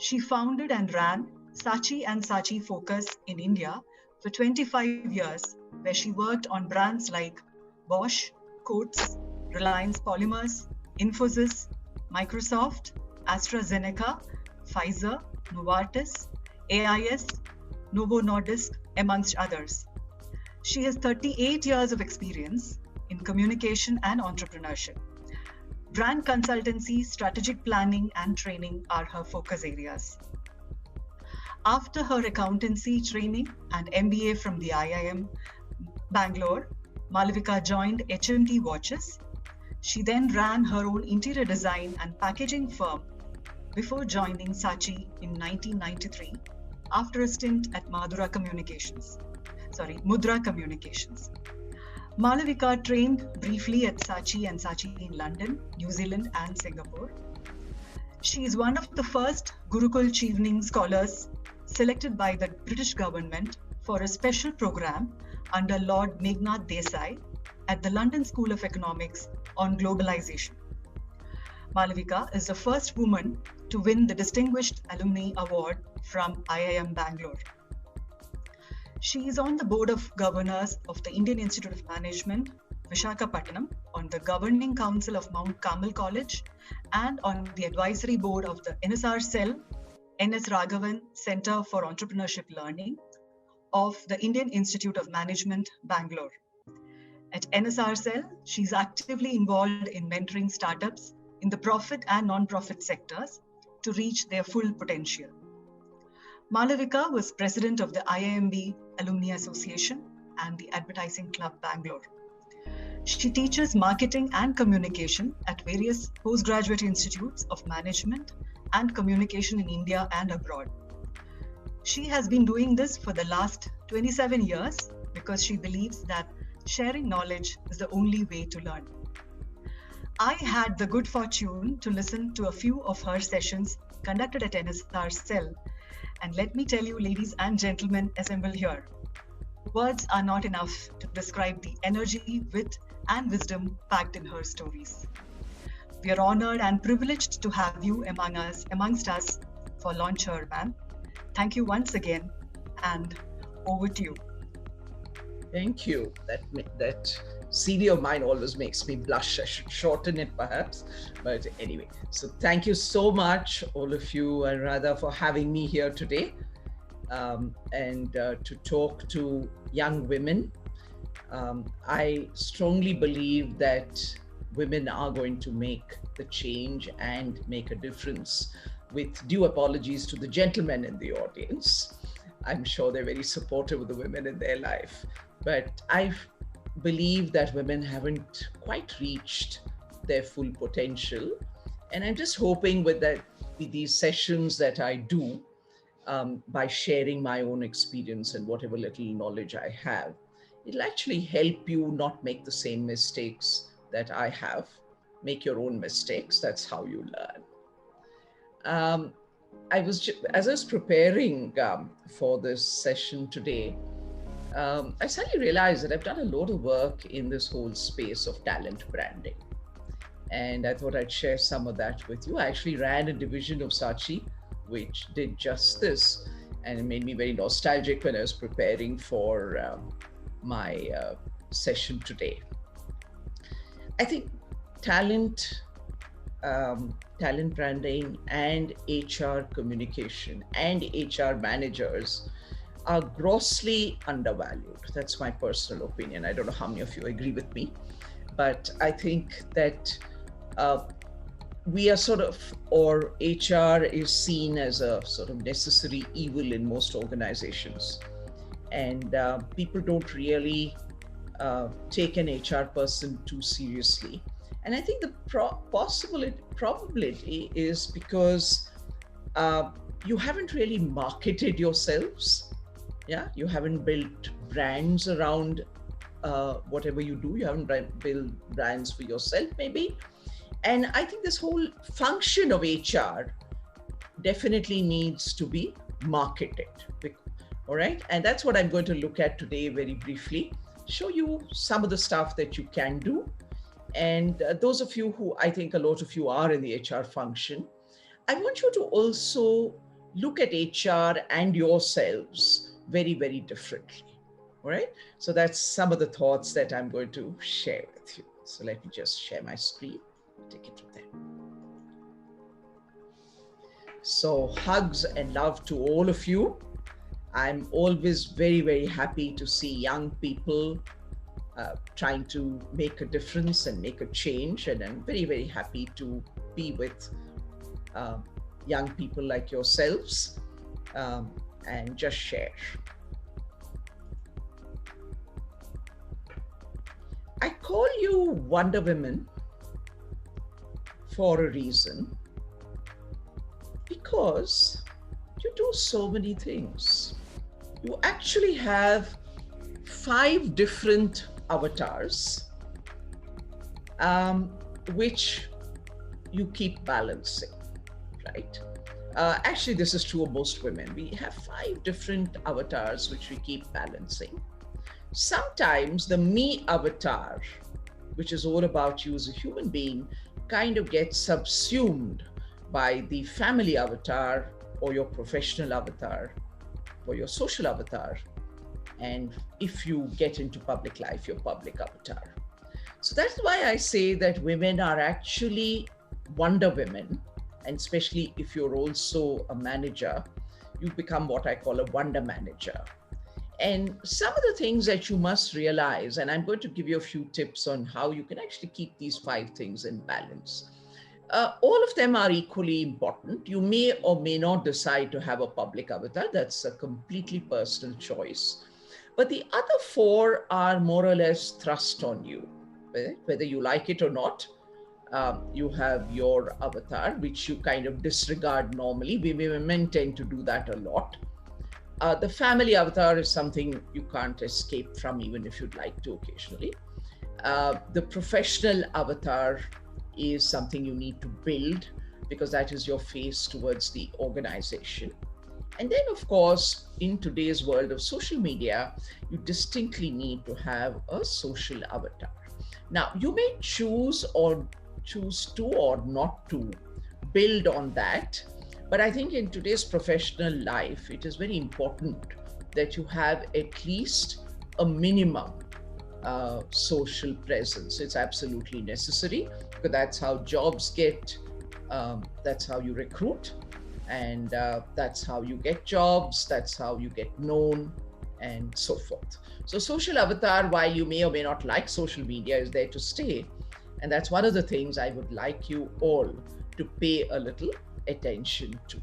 She founded and ran Saatchi and Saatchi Focus in India for 25 years, where she worked on brands like Bosch, Coats, Reliance Polymers, Infosys, Microsoft, AstraZeneca, Pfizer, Novartis, AIS, Novo Nordisk, amongst others. She has 38 years of experience in communication and entrepreneurship. Brand consultancy, strategic planning, and training are her focus areas. After her accountancy training and MBA from the IIM Bangalore, Malavika joined HMT Watches. She then ran her own interior design and packaging firm before joining Saatchi in 1993 after a stint at Mudra Communications. Malavika trained briefly at Saatchi and Saatchi in London, New Zealand, and Singapore. She is one of the first Gurukul Chevening Scholars selected by the British government for a special program under Lord Meghnad Desai at the London School of Economics on globalization. Malavika is the first woman to win the Distinguished Alumni Award from IIM Bangalore. She is on the board of governors of the Indian Institute of Management, Visakhapatnam, on the governing council of Mount Carmel College, and on the advisory board of the NSR Cell, NS Raghavan Center for Entrepreneurship Learning of the Indian Institute of Management, Bangalore. At NSR Cell, she's actively involved in mentoring startups in the profit and non-profit sectors to reach their full potential. Malavika was president of the IIMB Alumni Association and the Advertising Club Bangalore. She teaches marketing and communication at various postgraduate institutes of management and communication in India and abroad. She has been doing this for the last 27 years because she believes that sharing knowledge is the only way to learn. I had the good fortune to listen to a few of her sessions conducted at NSR Cell. And let me tell you, ladies and gentlemen assembled here, words are not enough to describe the energy, wit, and wisdom packed in her stories. We are honored and privileged to have you amongst us for Launch Her, ma'am. Thank you once again, and over to you. Thank you. That CV of mine always makes me blush. I should shorten it perhaps, but anyway. So thank you so much, all of you, and rather for having me here today and to talk to young women. I strongly believe that women are going to make the change and make a difference. With due apologies to the gentlemen in the audience, I'm sure they're very supportive of the women in their life, but I believe that women haven't quite reached their full potential. And I'm just hoping with these sessions that I do, by sharing my own experience and whatever little knowledge I have, it'll actually help you not make the same mistakes that I have. Make your own mistakes. That's how you learn. As I was preparing for this session today, I suddenly realized that I've done a lot of work in this whole space of talent branding. And I thought I'd share some of that with you. I actually ran a division of Saatchi, which did just this. And it made me very nostalgic when I was preparing for my session today. I think talent branding and HR communication and HR managers are grossly undervalued. That's my personal opinion. I don't know how many of you agree with me, but I think that we are or HR is seen as a sort of necessary evil in most organizations. And people don't really take an HR person too seriously. And I think the probability is because you haven't really marketed yourselves. Yeah, you haven't built brands around whatever you do. You haven't built brands for yourself, maybe. And I think this whole function of HR definitely needs to be marketed. All right. And that's what I'm going to look at today very briefly, show you some of the stuff that you can do. And those of you who, I think a lot of you are in the HR function, I want you to also look at HR and yourselves very, very differently. All right. So that's some of the thoughts that I'm going to share with you. So let me just share my screen, take it from there. So hugs and love to all of you. I'm always very, very happy to see young people trying to make a difference and make a change. And I'm very, very happy to be with young people like yourselves and just share. I call you Wonder Women for a reason, because you do so many things. You actually have 5 different avatars, which you keep balancing, right? Actually, this is true of most women. We have 5 different avatars which we keep balancing. Sometimes the me avatar, which is all about you as a human being, kind of gets subsumed by the family avatar or your professional avatar or your social avatar. And if you get into public life, your public avatar. So that's why I say that women are actually Wonder Women. And especially if you're also a manager, you become what I call a Wonder Manager. And some of the things that you must realize, and I'm going to give you a few tips on how you can actually keep these 5 things in balance. All of them are equally important. You may or may not decide to have a public avatar. That's a completely personal choice. But the other 4 are more or less thrust on you, whether you like it or not. You have your avatar, which you kind of disregard normally. We women tend to do that a lot. The family avatar is something you can't escape from, even if you'd like to occasionally. The professional avatar is something you need to build, because that is your face towards the organization. And then, of course, in today's world of social media, you distinctly need to have a social avatar. Now, you may choose to or not to build on that. But I think in today's professional life, it is very important that you have at least a minimum social presence. It's absolutely necessary, because that's how jobs get, that's how you recruit, and that's how you get jobs, that's how you get known, and so forth. So social avatar, while you may or may not like social media, is there to stay. And that's one of the things I would like you all to pay a little attention to.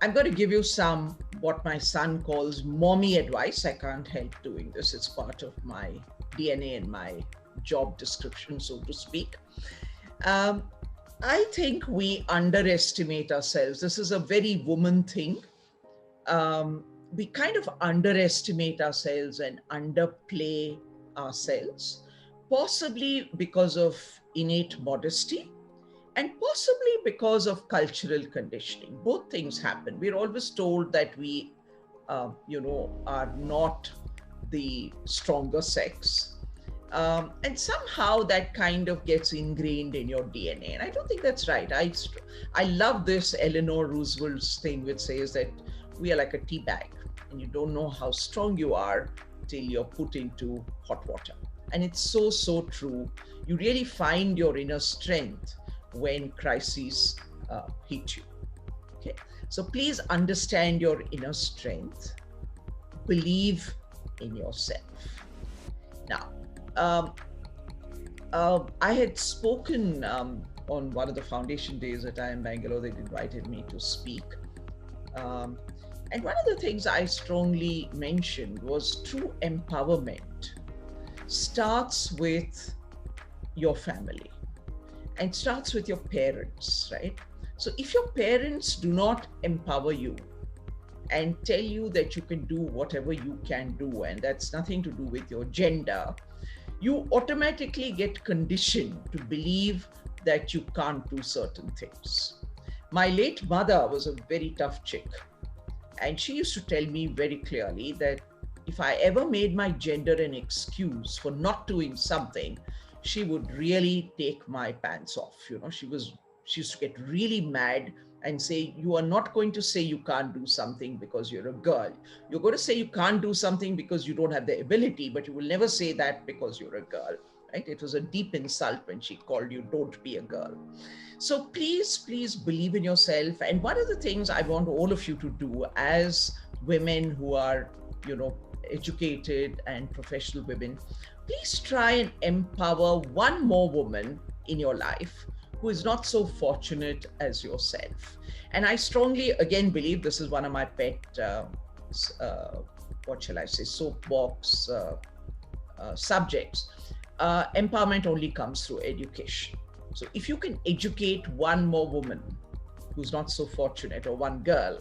I'm going to give you some, what my son calls mommy advice. I can't help doing this. It's part of my DNA and my job description, so to speak. I think we underestimate ourselves. This is a very woman thing. We kind of underestimate ourselves and underplay ourselves, possibly because of innate modesty and possibly because of cultural conditioning. Both things happen. We're always told that we, are not the stronger sex. And somehow that kind of gets ingrained in your DNA. And I don't think that's right. I love this Eleanor Roosevelt's thing, which says that we are like a tea bag and you don't know how strong you are till you're put into hot water. And it's so, so true. You really find your inner strength when crises hit you. Okay, so please understand your inner strength. Believe in yourself. Now, I had spoken on one of the foundation days at IIM Bangalore. They invited me to speak. And one of the things I strongly mentioned was true empowerment starts with your family and starts with your parents, right? So if your parents do not empower you and tell you that you can do whatever you can do, and that's nothing to do with your gender, you automatically get conditioned to believe that you can't do certain things. My late mother was a very tough chick, and she used to tell me very clearly that if I ever made my gender an excuse for not doing something, she would really take my pants off. You know, she was She used to get really mad and say, you are not going to say you can't do something because you're a girl. You're going to say you can't do something because you don't have the ability, but you will never say that because you're a girl, right? It was a deep insult when she called you, don't be a girl. So please, please believe in yourself. And one of the things I want all of you to do as women who are, educated and professional women, please try and empower one more woman in your life who is not so fortunate as yourself. And I strongly, again, believe this is one of my pet, soapbox subjects. Empowerment only comes through education. So if you can educate one more woman who's not so fortunate, or one girl,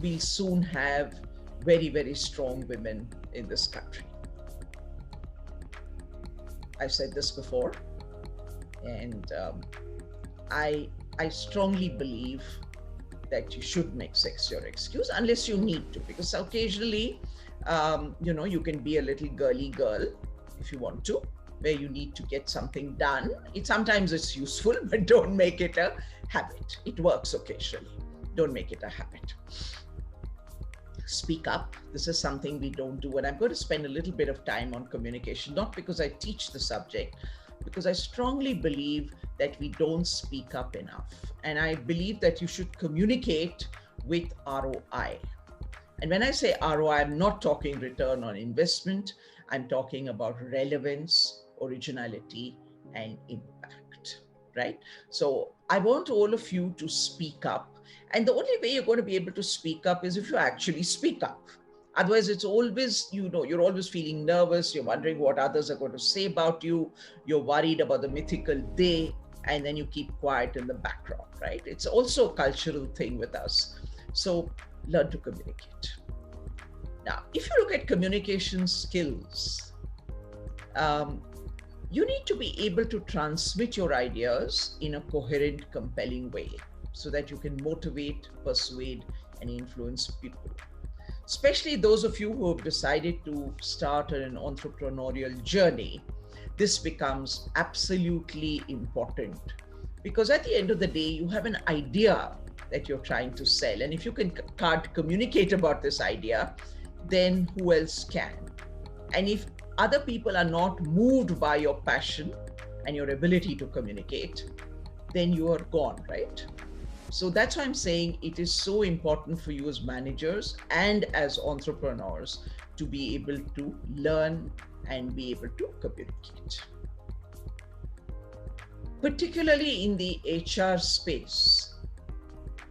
we'll soon have very, very strong women in this country. I've said this before, and I strongly believe that you should make sex your excuse unless you need to, because occasionally, you can be a little girly girl if you want to, where you need to get something done. Sometimes it's useful, but don't make it a habit. It works occasionally. Don't make it a habit. Speak up. This is something we don't do. And I'm going to spend a little bit of time on communication, not because I teach the subject, because I strongly believe that we don't speak up enough. And I believe that you should communicate with ROI. And when I say ROI, I'm not talking return on investment. I'm talking about relevance, originality, and impact, right? So I want all of you to speak up. And the only way you're going to be able to speak up is if you actually speak up. Otherwise, it's always, you're always feeling nervous. You're wondering what others are going to say about you. You're worried about the mythical they, and then you keep quiet in the background, right? It's also a cultural thing with us. So learn to communicate. Now, if you look at communication skills, you need to be able to transmit your ideas in a coherent, compelling way so that you can motivate, persuade, and influence people. Especially those of you who have decided to start an entrepreneurial journey, this becomes absolutely important, because at the end of the day, you have an idea that you're trying to sell. And if you can't communicate about this idea, then who else can? And if other people are not moved by your passion and your ability to communicate, then you are gone, right? So that's why I'm saying it is so important for you as managers and as entrepreneurs to be able to learn and be able to communicate. Particularly in the HR space,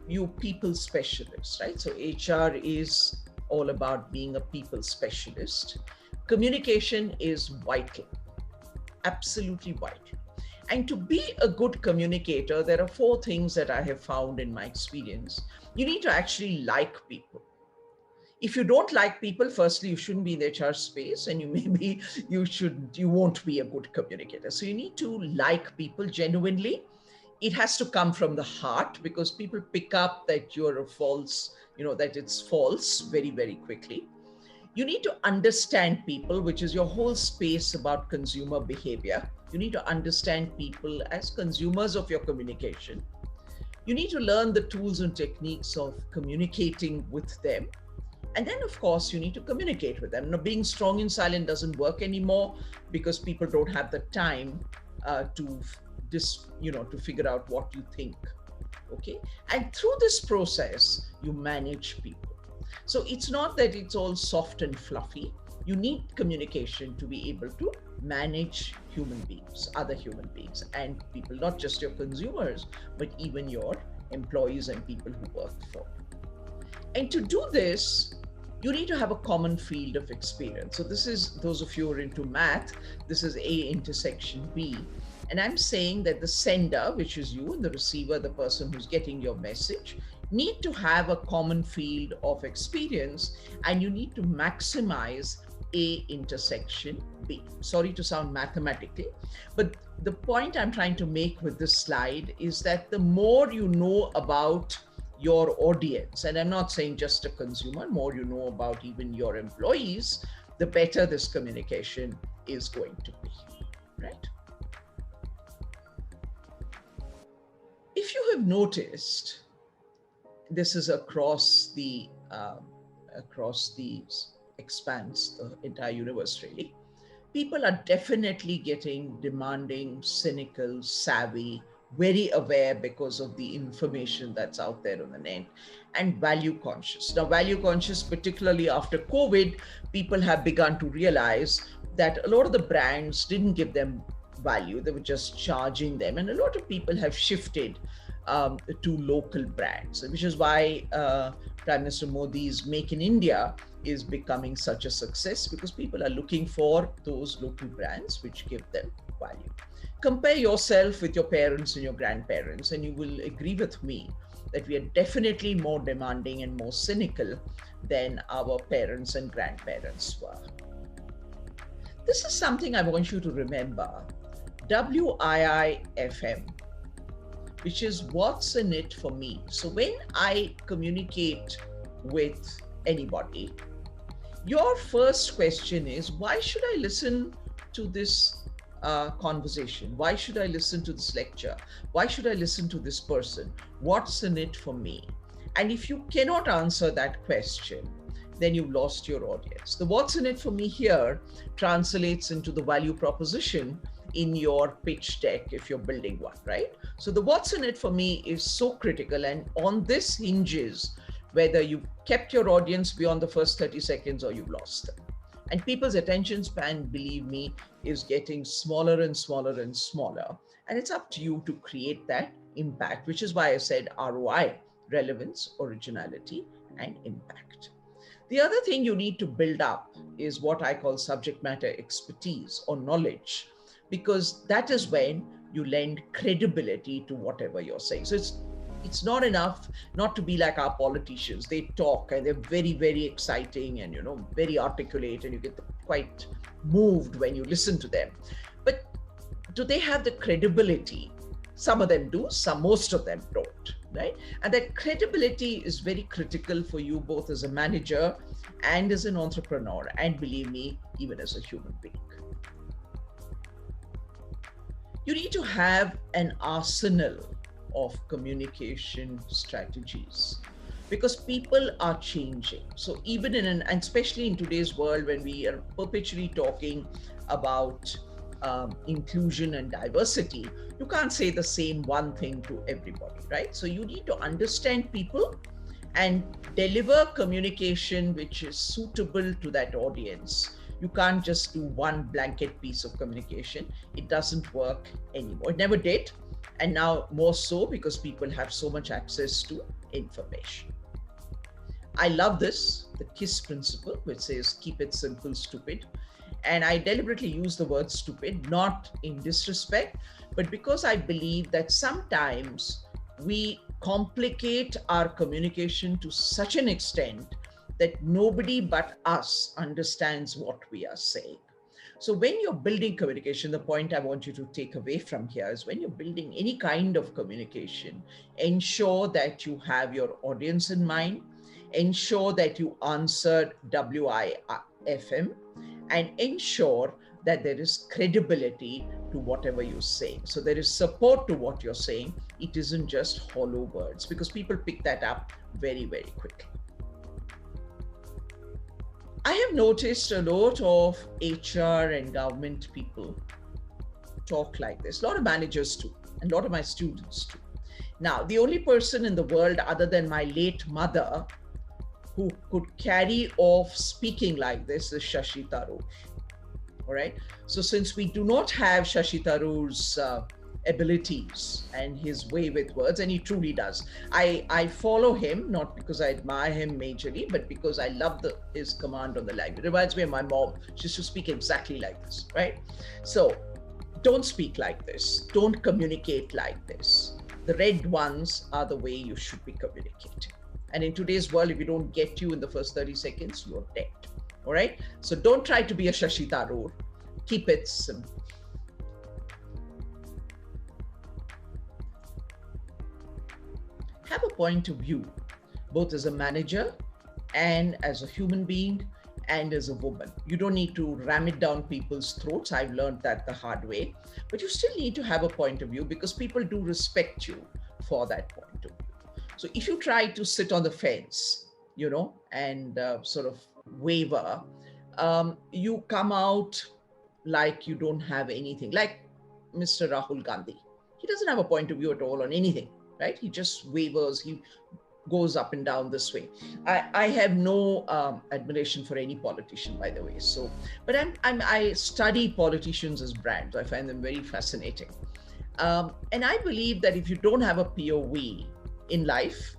you people specialists, right? So HR is all about being a people specialist. Communication is vital, absolutely vital. And to be a good communicator, there are 4 things that I have found in my experience. You need to actually like people. If you don't like people, firstly, you shouldn't be in the HR space, and you won't be a good communicator. So you need to like people genuinely. It has to come from the heart, because people pick up that you're a false, that it's false very, very quickly. You need to understand people, which is your whole space about consumer behavior. You need to understand people as consumers of your communication. You need to learn the tools and techniques of communicating with them. And then, of course, you need to communicate with them. Now, being strong in silence doesn't work anymore, because people don't have the time to figure out what you think. Okay. And through this process, you manage people. So it's not that it's all soft and fluffy. You need communication to be able to manage human beings, other human beings, and people, not just your consumers, but even your employees and people who work for you. And to do this, you need to have a common field of experience. So this is, those of you who are into math, this is A intersection B. And I'm saying that the sender, which is you, and the receiver, the person who's getting your message, need to have a common field of experience, and you need to maximize A intersection B. Sorry to sound mathematical, but the point I'm trying to make with this slide is that the more you know about your audience, and I'm not saying just a consumer, more you know about even your employees, the better this communication is going to be, right? if you have noticed, this is across the expanse, the entire universe really, people are definitely getting demanding, cynical, savvy, very aware because of the information that's out there on the net, and value conscious. Now, value conscious, particularly after COVID, people have begun to realize that a lot of the brands didn't give them value, they were just charging them. And a lot of people have shifted to local brands, which is why Prime Minister Modi's Make in India is becoming such a success, because people are looking for those local brands which give them value. Compare yourself with your parents and your grandparents, and you will agree with me that we are definitely more demanding and more cynical than our parents and grandparents were. This is something I want you to remember. WIIFM, which is what's in it for me. So when I communicate with anybody, your first question is, why should I listen to this conversation? Why should I listen to this lecture? Why should I listen to this person? What's in it for me? And if you cannot answer that question, then you've lost your audience. The what's in it for me here translates into the value proposition in your pitch deck if you're building one, right? So the what's in it for me is so critical, and on this hinges whether you've kept your audience beyond the first 30 seconds or you've lost them. And people's attention span, believe me, is getting smaller and smaller and smaller. And it's up to you to create that impact, which is why I said ROI, relevance, originality, and impact. The other thing you need to build up is what I call subject matter expertise or knowledge, because that is when you lend credibility to whatever you're saying. So it's not enough not to be like our politicians. They talk and they're very, very exciting and, very articulate, and you get quite moved when you listen to them. But do they have the credibility? Some of them do, most of them don't, right? And that credibility is very critical for you, both as a manager and as an entrepreneur, and believe me, even as a human being. You need to have an arsenal of communication strategies, because people are changing. So even and especially in today's world, when we are perpetually talking about inclusion and diversity, you can't say the same one thing to everybody, right? So you need to understand people and deliver communication which is suitable to that audience. You can't just do one blanket piece of communication. It doesn't work anymore. It never did. And now more so, because people have so much access to information. I love this, the KISS principle, which says keep it simple, stupid. And I deliberately use the word stupid, not in disrespect, but because I believe that sometimes we complicate our communication to such an extent that nobody but us understands what we are saying. So when you're building communication, the point I want you to take away from here is, when you're building any kind of communication, ensure that you have your audience in mind, ensure that you answered WIIFM, and ensure that there is credibility to whatever you're saying. So there is support to what you're saying. It isn't just hollow words, because people pick that up very, very quickly. I have noticed a lot of HR and government people talk like this. A lot of managers too, and a lot of my students too. Now, the only person in the world other than my late mother who could carry off speaking like this is Shashi Tharoor. All right. So since we do not have Shashi Tharoor's abilities and his way with words, and he truly does. I follow him, not because I admire him majorly, but because I love his command on the language. It reminds me of my mom. She used to speak exactly like this, right? So don't speak like this. Don't communicate like this. The red ones are the way you should be communicating. And in today's world, if you don't get you in the first 30 seconds, you're dead. All right? So don't try to be a Shashi Tharoor. Keep it simple. Have a point of view, both as a manager and as a human being and as a woman. You don't need to ram it down people's throats. I've learned that the hard way, but you still need to have a point of view, because people do respect you for that point of view. So if you try to sit on the fence, and sort of waver, you come out like you don't have anything. Like Mr. Rahul Gandhi, he doesn't have a point of view at all on anything, right? He just wavers. He goes up and down this way. I have no admiration for any politician, by the way. So, but I study politicians as brands. I find them very fascinating. And I believe that if you don't have a POV in life,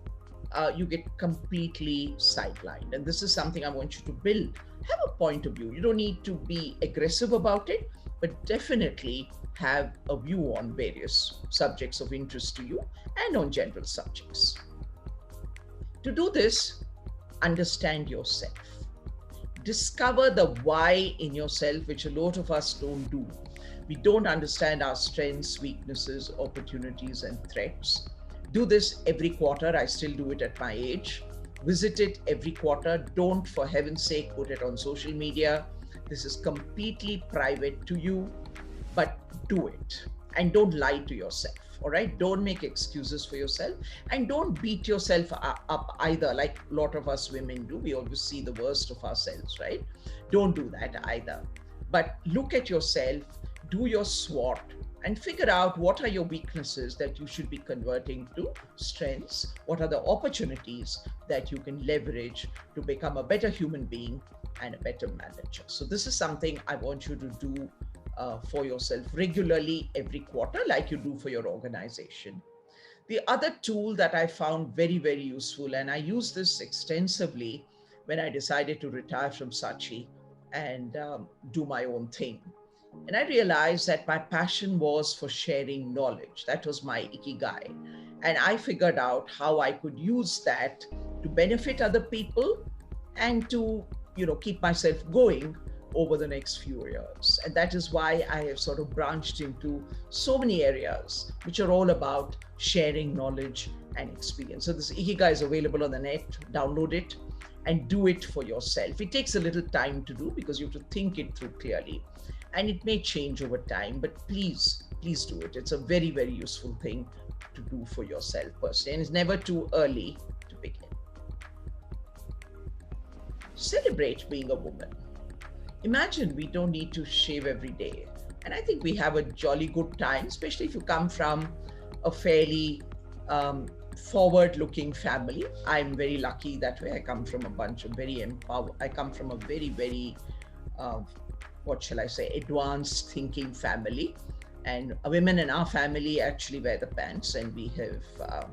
you get completely sidelined. And this is something I want you to build. Have a point of view. You don't need to be aggressive about it, but definitely have a view on various subjects of interest to you and on general subjects. To do this, understand yourself. Discover the why in yourself, which a lot of us don't do. We don't understand our strengths, weaknesses, opportunities, and threats. Do this every quarter. I still do it at my age. Visit it every quarter. Don't, for heaven's sake, put it on social media. This is completely private to you, but do it. And don't lie to yourself, all right? Don't make excuses for yourself, and don't beat yourself up either, like a lot of us women do. We always see the worst of ourselves, right? Don't do that either. But look at yourself, do your SWOT, and figure out what are your weaknesses that you should be converting to strengths. What are the opportunities that you can leverage to become a better human being and a better manager? So this is something I want you to do for yourself regularly every quarter, like you do for your organization. The other tool that I found very, very useful, and I use this extensively when I decided to retire from Saatchi and do my own thing. And I realized that my passion was for sharing knowledge. That was my ikigai. And I figured out how I could use that to benefit other people and to, keep myself going over the next few years. And that is why I have sort of branched into so many areas, which are all about sharing knowledge and experience. So this ikigai is available on the net. Download it and do it for yourself. It takes a little time to do because you have to think it through clearly. And it may change over time, but please do it. It's a very, very useful thing to do for yourself personally. And it's never too early to begin. Celebrate being a woman. Imagine we don't need to shave every day. And I think we have a jolly good time, especially if you come from a fairly forward-looking family. I'm very lucky that way. I come from a bunch of very empowered, I come from a very, very advanced thinking family. And women in our family actually wear the pants, and we have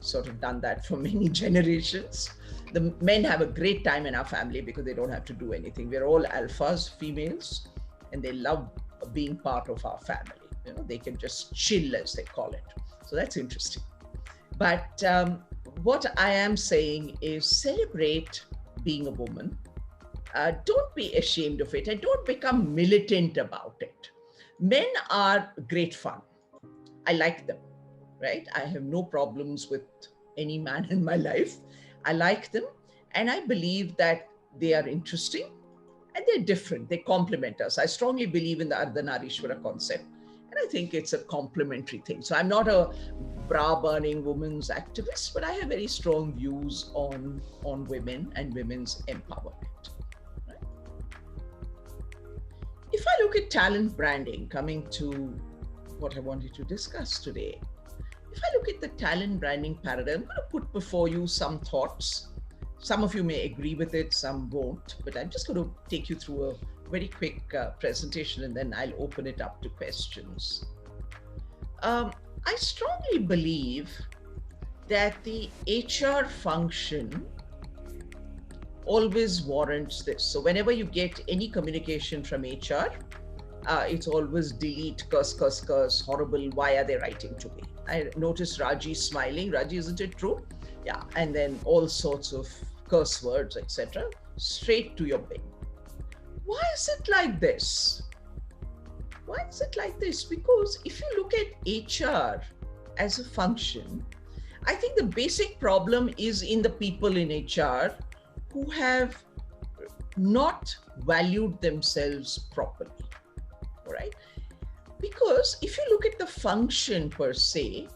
sort of done that for many generations. The men have a great time in our family because they don't have to do anything. We're all alphas, females, and they love being part of our family. They can just chill, as they call it. So that's interesting. But what I am saying is celebrate being a woman. Don't be ashamed of it, and don't become militant about it. Men are great fun. I like them, right? I have no problems with any man in my life. I like them, and I believe that they are interesting and they're different. They complement us. I strongly believe in the Ardhanarishwara concept, and I think it's a complementary thing. So I'm not a bra-burning women's activist, but I have very strong views on women and women's empowerment. If I look at talent branding, coming to what I wanted to discuss today, if I look at the talent branding paradigm, I'm going to put before you some thoughts. Some of you may agree with it, some won't, but I'm just going to take you through a very quick presentation, and then I'll open it up to questions. I strongly believe that the HR function always warrants this. So whenever you get any communication from HR, it's always delete, curse, horrible, why are they writing to me? I noticed Raji smiling. Raji, isn't it true? Yeah, and then all sorts of curse words, etc. Straight to your bin. Why is it like this? Why is it like this? Because if you look at HR as a function, I think the basic problem is in the people in HR who have not valued themselves properly, all right? Because if you look at the function per se,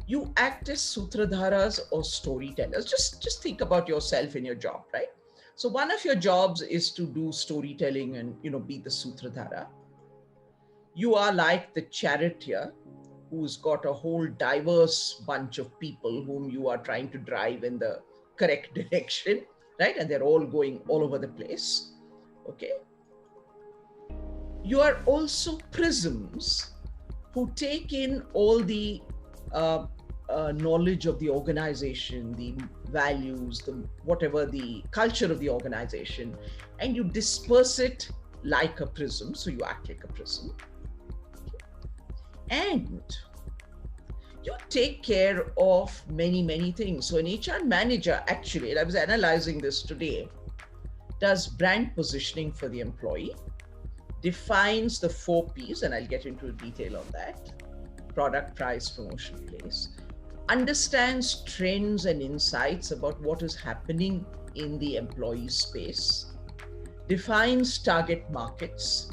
You act as sutradharas or storytellers. Just think about yourself in your job, right? So one of your jobs is to do storytelling and, be the sutradhara. You are like the charioteer who's got a whole diverse bunch of people whom you are trying to drive in the correct direction, right? And they're all going all over the place. Okay. You are also prisms who take in all the knowledge of the organization, the values, whatever the culture of the organization, and you disperse it like a prism. So you act like a prism. And you take care of many, many things. So an HR manager, actually, and I was analyzing this today, does brand positioning for the employee, defines the 4 Ps, and I'll get into detail on that: product, price, promotion, place, understands trends and insights about what is happening in the employee space, defines target markets,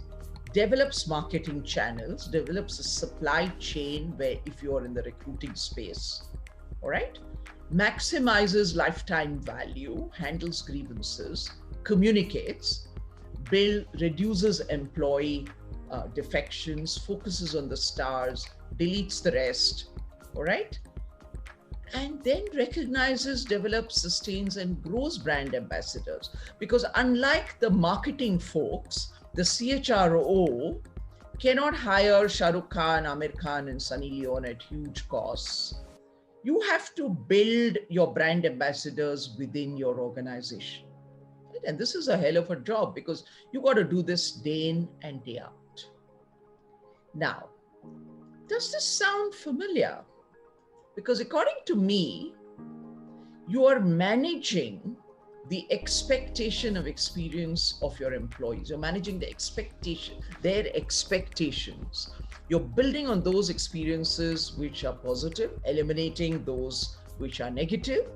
develops marketing channels, develops a supply chain where if you're in the recruiting space, all right, maximizes lifetime value, handles grievances, communicates, reduces employee defections, focuses on the stars, deletes the rest, all right? And then recognizes, develops, sustains, and grows brand ambassadors. Because unlike the marketing folks, the CHRO cannot hire Shah Rukh Khan, Amir Khan, and Sunny Leone at huge costs. You have to build your brand ambassadors within your organization. Right? And this is a hell of a job because you got to do this day in and day out. Now, does this sound familiar? Because according to me, you are managing the expectation of experience of your employees. You're managing the their expectations. You're building on those experiences which are positive, eliminating those which are negative,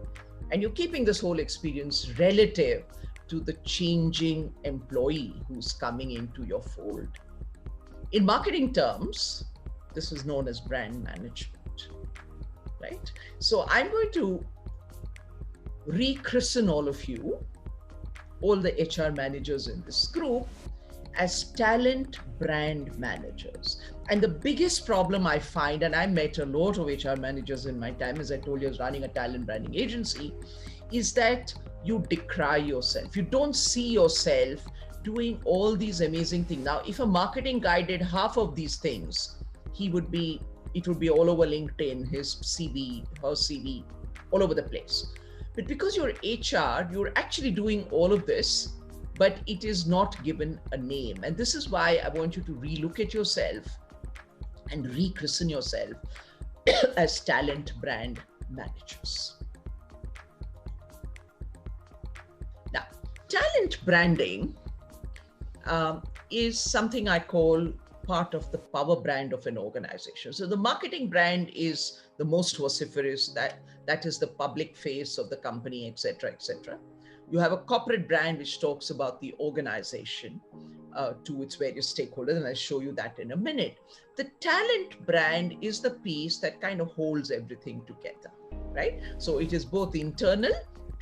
and you're keeping this whole experience relative to the changing employee who's coming into your fold. In marketing terms, this is known as brand management, right? So I'm going to rechristen all of you, all the HR managers in this group, as talent brand managers. And the biggest problem I find, and I met a lot of HR managers in my time, as I told you, I was running a talent branding agency, is that you decry yourself. You don't see yourself doing all these amazing things. Now, if a marketing guy did half of these things, it would be all over LinkedIn, his CV, her CV, all over the place. But because you're HR, you're actually doing all of this, but it is not given a name. And this is why I want you to relook at yourself and rechristen yourself as talent brand managers. Now, talent branding is something I call part of the power brand of an organization. So the marketing brand is the most vociferous, that is the public face of the company, etc., etc. You have a corporate brand which talks about the organization to its various stakeholders, and I'll show you that in a minute. The talent brand is the piece that kind of holds everything together, right? So it is both internal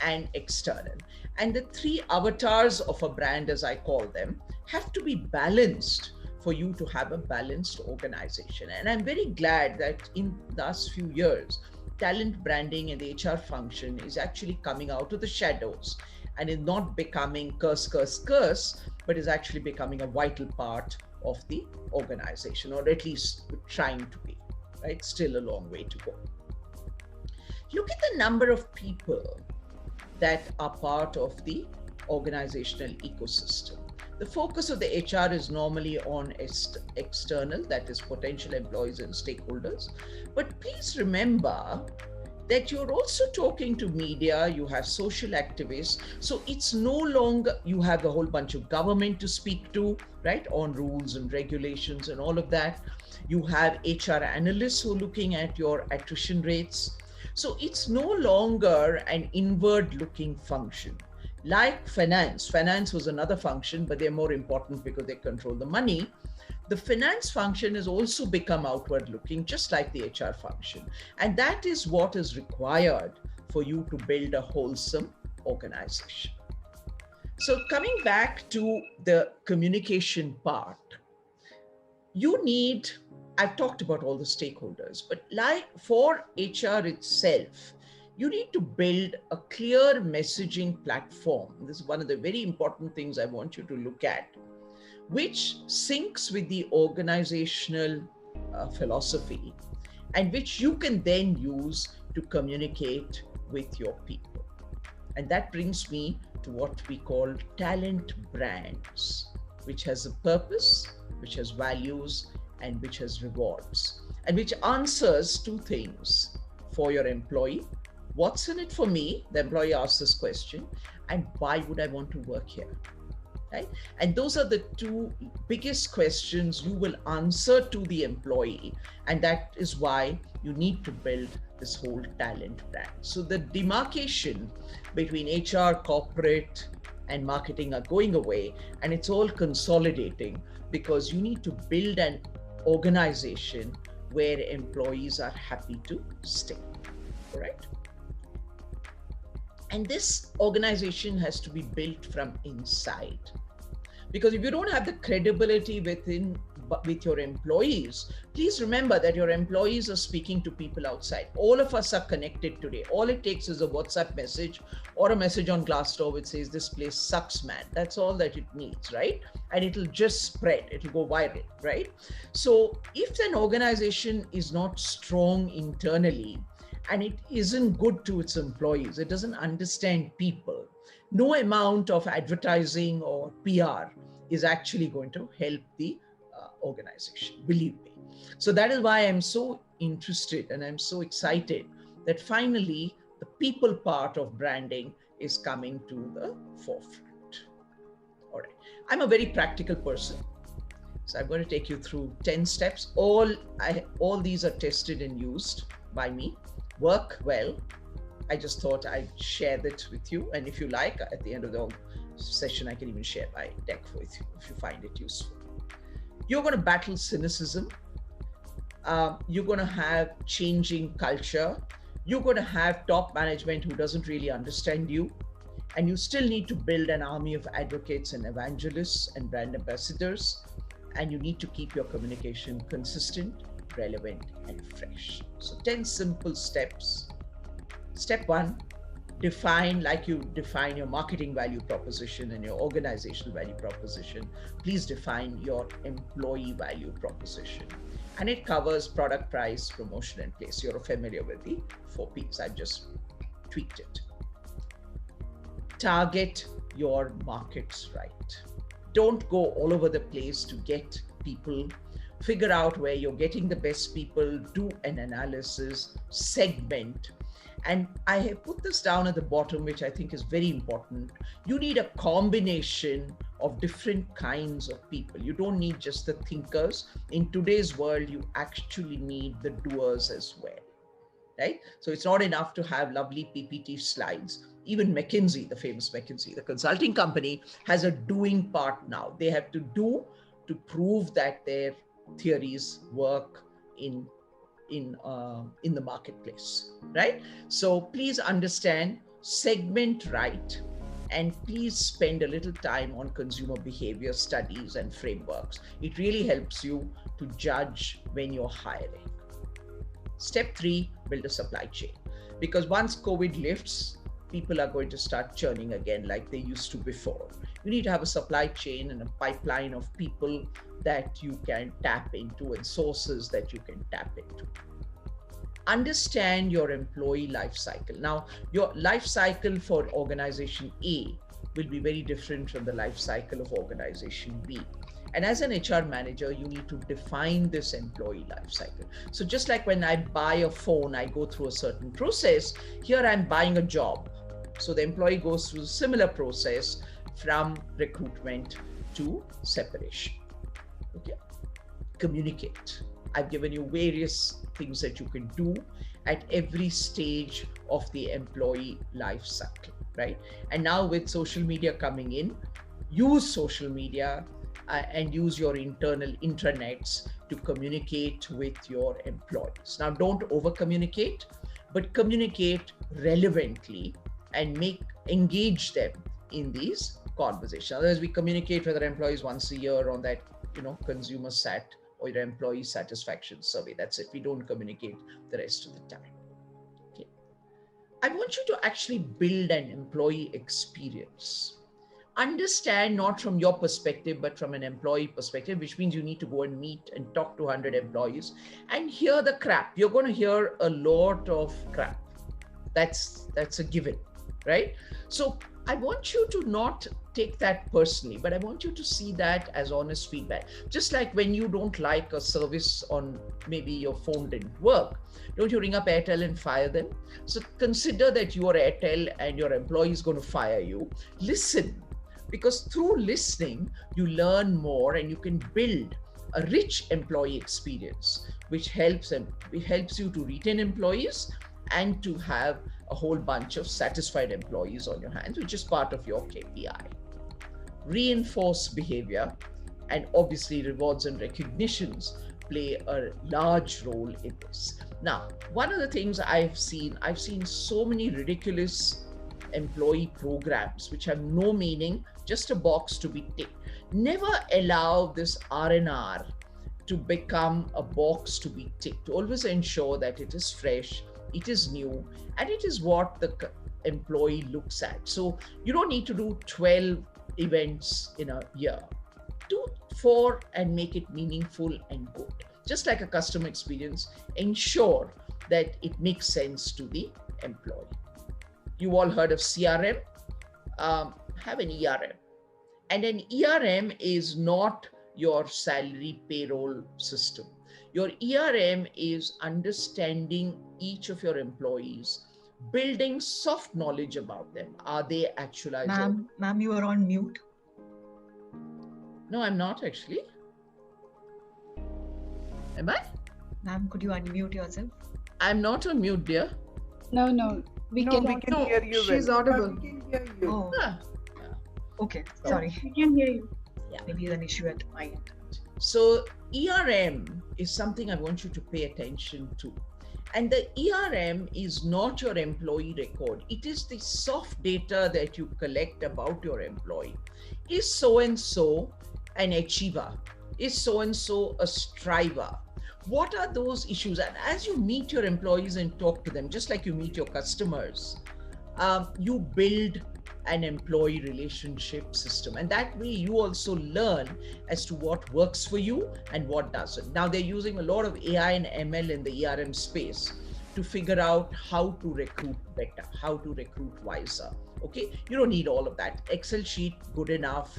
and external. And the 3 avatars of a brand, as I call them, have to be balanced for you to have a balanced organization. And I'm very glad that in the last few years, talent branding and the HR function is actually coming out of the shadows and is not becoming curse, but is actually becoming a vital part of the organization, or at least trying to be, right? Still a long way to go. Look at the number of people that are part of the organizational ecosystem. The focus of the HR is normally on external, that is potential employees and stakeholders. But please remember that you're also talking to media, you have social activists. So it's no longer, you have a whole bunch of government to speak to, right, on rules and regulations and all of that. You have HR analysts who are looking at your attrition rates. So it's no longer an inward-looking function. Like finance was another function, but they're more important because they control the money. the finance function has also become outward looking, just like the HR function. And that is what is required for you to build a wholesome organization. So coming back to the communication part, you need, I've talked about all the stakeholders, but like for HR itself, you need to build a clear messaging platform. This is one of the very important things I want you to look at, which syncs with the organizational philosophy and which you can then use to communicate with your people. And that brings me to what we call talent brands, which has a purpose, which has values, and which has rewards, and which answers two things for your employee. What's in it for me? The employee asks this question, and why would I want to work here? Right? And those are the two biggest questions you will answer to the employee. And that is why you need to build this whole talent brand. So the demarcation between HR, corporate, and marketing are going away, and it's all consolidating because you need to build an organization where employees are happy to stay. All right? And this organization has to be built from inside. Because if you don't have the credibility with your employees, please remember that your employees are speaking to people outside. All of us are connected today. All it takes is a WhatsApp message or a message on Glassdoor which says, "This place sucks, man." That's all that it needs, right? And it'll just spread, it'll go viral, right? So if an organization is not strong internally, and it isn't good to its employees, it doesn't understand people, no amount of advertising or PR is actually going to help the organization, believe me. So that is why I'm so interested and I'm so excited that finally the people part of branding is coming to the forefront. All right, I'm a very practical person. So I'm going to take you through 10 steps. All these are tested and used by me. Work well. I just thought I'd share that with you. And if you like, at the end of the session, I can even share my deck with you if you find it useful. You're going to battle cynicism. You're going to have changing culture. You're going to have top management who doesn't really understand you. And you still need to build an army of advocates and evangelists and brand ambassadors. And you need to keep your communication consistent, relevant, and fresh. So 10 simple steps. Step 1, define, like you define your marketing value proposition and your organizational value proposition, please define your employee value proposition. And it covers product, price, promotion, and place. You're familiar with the 4 Ps. I've just tweaked it. Target your markets right. Don't go all over the place to get people. Figure out where you're getting the best people, do an analysis, segment. And I have put this down at the bottom, which I think is very important. You need a combination of different kinds of people. You don't need just the thinkers. In today's world, you actually need the doers as well, right? So it's not enough to have lovely PPT slides. Even McKinsey, the famous McKinsey, the consulting company, has a doing part now. They have to do to prove that their theories work in the marketplace, right? So please understand, segment right, and please spend a little time on consumer behavior studies and frameworks. It really helps you to judge when you're hiring. Step 3, build a supply chain. Because once COVID lifts, people are going to start churning again like they used to before. You need to have a supply chain and a pipeline of people that you can tap into and sources that you can tap into. Understand your employee life cycle. Now, your life cycle for organization A will be very different from the life cycle of organization B. And as an HR manager, you need to define this employee life cycle. So just like when I buy a phone, I go through a certain process. Here I'm buying a job. So the employee goes through a similar process from recruitment to separation. Okay. Communicate. I've given you various things that you can do at every stage of the employee life cycle, right? And now with social media coming in, use social media. and use your internal intranets to communicate with your employees. Now, don't over communicate, but communicate relevantly and engage them in these conversations. Otherwise, we communicate with our employees once a year on that, consumer sat or your employee satisfaction survey. That's it. We don't communicate the rest of the time. Okay. I want you to actually build an employee experience. Understand not from your perspective, but from an employee perspective, which means you need to go and meet and talk to 100 employees and hear the crap. You're going to hear a lot of crap. That's a given, right? So I want you to not take that personally, but I want you to see that as honest feedback. Just like when you don't like a service on maybe your phone didn't work, don't you ring up Airtel and fire them? So consider that you are Airtel and your employee is going to fire you. Listen, because through listening, you learn more and you can build a rich employee experience, which helps you to retain employees and to have a whole bunch of satisfied employees on your hands, which is part of your KPI. Reinforce behavior, and obviously rewards and recognitions play a large role in this. Now, one of the things I've seen so many ridiculous employee programs which have no meaning, just a box to be ticked. Never allow this R&R to become a box to be ticked. Always ensure that it is fresh, it is new, and it is what the employee looks at. So you don't need to do 12 events in a year. Do 4 and make it meaningful and good. Just like a customer experience, ensure that it makes sense to the employee. You all heard of CRM? Have an ERM. And an ERM is not your salary payroll system. Your ERM is understanding each of your employees, building soft knowledge about them. Are they actualizing? Ma'am, you are on mute. No, I'm not actually. Am I? Ma'am, could you unmute yourself? I'm not on mute, dear. No, we can hear you. She's well. audible. We can hear you. Oh, Ah. okay. Sorry. We can hear you. Maybe an issue at my end. So ERM is something I want you to pay attention to. And the ERM is not your employee record. It is the soft data that you collect about your employee. Is so-and-so an achiever? Is so-and-so a striver? What are those issues? And as you meet your employees and talk to them, just like you meet your customers, you build an employee relationship system. And that way you also learn as to what works for you and what doesn't. Now they're using a lot of AI and ML in the ERM space to figure out how to recruit better, how to recruit wiser. Okay, you don't need all of that. Excel sheet, good enough.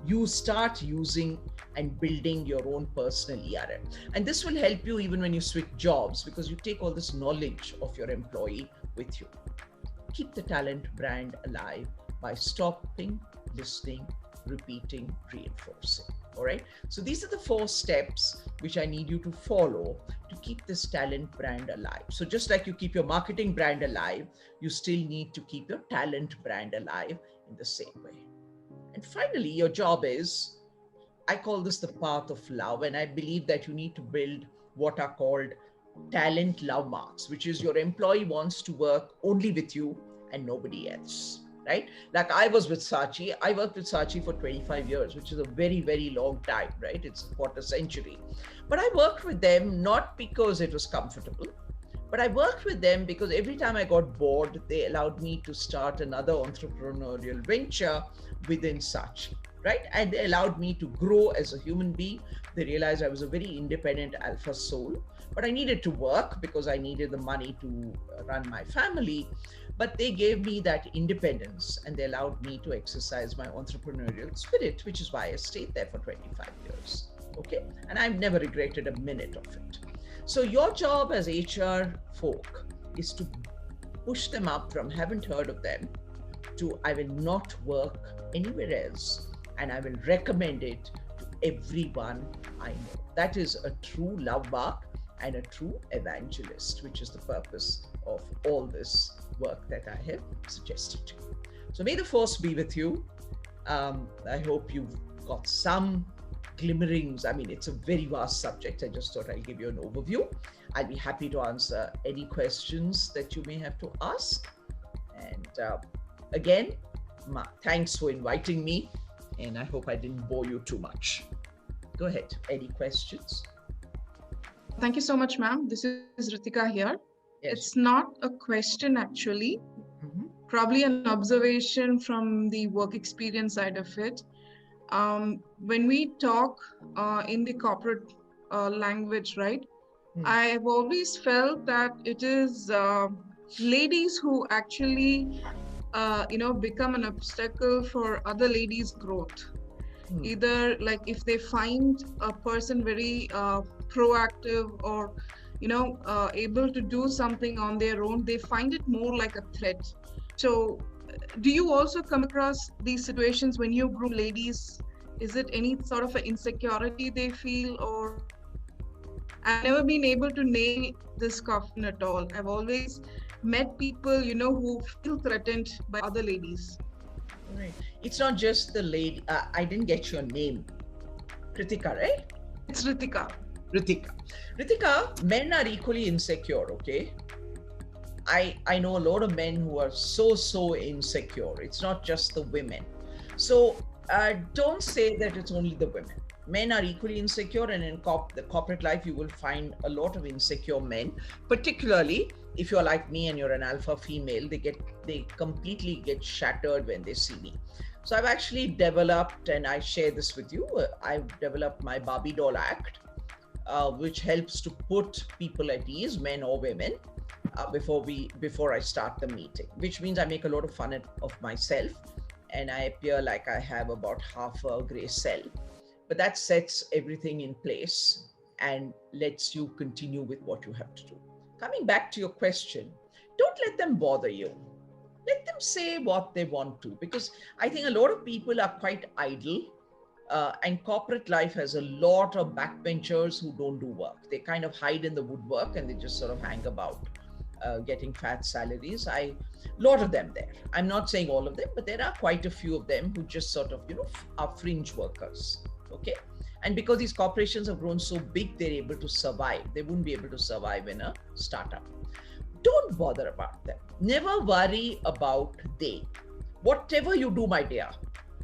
You start using and building your own personal ERM. And this will help you even when you switch jobs, because you take all this knowledge of your employee with you. Keep the talent brand alive by stopping, listening, repeating, reinforcing. All right. So these are the 4 steps which I need you to follow to keep this talent brand alive. So just like you keep your marketing brand alive, you still need to keep your talent brand alive in the same way. And finally, your job is, I call this the path of love. And I believe that you need to build what are called talent love marks, which is your employee wants to work only with you and nobody else, right? Like I was with Saatchi. I worked with Saatchi for 25 years, which is a very, very long time, right? It's a quarter century. But I worked with them not because it was comfortable, but I worked with them because every time I got bored, they allowed me to start another entrepreneurial venture within Saatchi, right? And they allowed me to grow as a human being. They realized I was a very independent alpha soul, but I needed to work because I needed the money to run my family. But they gave me that independence and they allowed me to exercise my entrepreneurial spirit, which is why I stayed there for 25 years. Okay. And I've never regretted a minute of it. So your job as HR folk is to push them up from haven't heard of them to I will not work anywhere else and I will recommend it to everyone I know. That is a true love mark and a true evangelist, which is the purpose of all this work that I have suggested to you. So may the force be with you. I hope you've got some glimmerings. I mean, it's a very vast subject. I just thought I'll give you an overview. I'll be happy to answer any questions that you may have to ask. And again, thanks for inviting me. And I hope I didn't bore you too much. Go ahead. Any questions? Thank you so much, ma'am. This is Ritika here. Yes. It's not a question, actually. Probably an observation from the work experience side of it. When we talk in the corporate language, right? I've always felt that it is ladies who actually, become an obstacle for other ladies' growth. Either like if they find a person very proactive or, able to do something on their own, they find it more like a threat. So do you also come across these situations when you groom ladies? Is it any sort of an insecurity they feel, or I've never been able to nail this coffin at all. I've always met people, who feel threatened by other ladies. Right. It's not just the lady. I didn't get your name. Kritika, right? It's Ritika. Ritika, men are equally insecure, okay? I know a lot of men who are so insecure. It's not just the women. So don't say that it's only the women. Men are equally insecure, and in the corporate life, you will find a lot of insecure men, particularly if you're like me and you're an alpha female. They completely get shattered when they see me. So I've actually developed, and I share this with you, I've developed my Barbie doll act, which helps to put people at ease, men or women, before I start the meeting, which means I make a lot of fun of myself, and I appear like I have about half a gray cell. But that sets everything in place and lets you continue with what you have to do. Coming back to your question, don't let them bother you. Let them say what they want to, because I think a lot of people are quite idle, and corporate life has a lot of backbenchers who don't do work. They kind of hide in the woodwork and they just sort of hang about, getting fat salaries. A lot of them there. I'm not saying all of them, but there are quite a few of them who just sort of, are fringe workers. Okay. And because these corporations have grown so big, they're able to survive. They wouldn't be able to survive in a startup. Don't bother about them. Never worry about they. Whatever you do, my dear,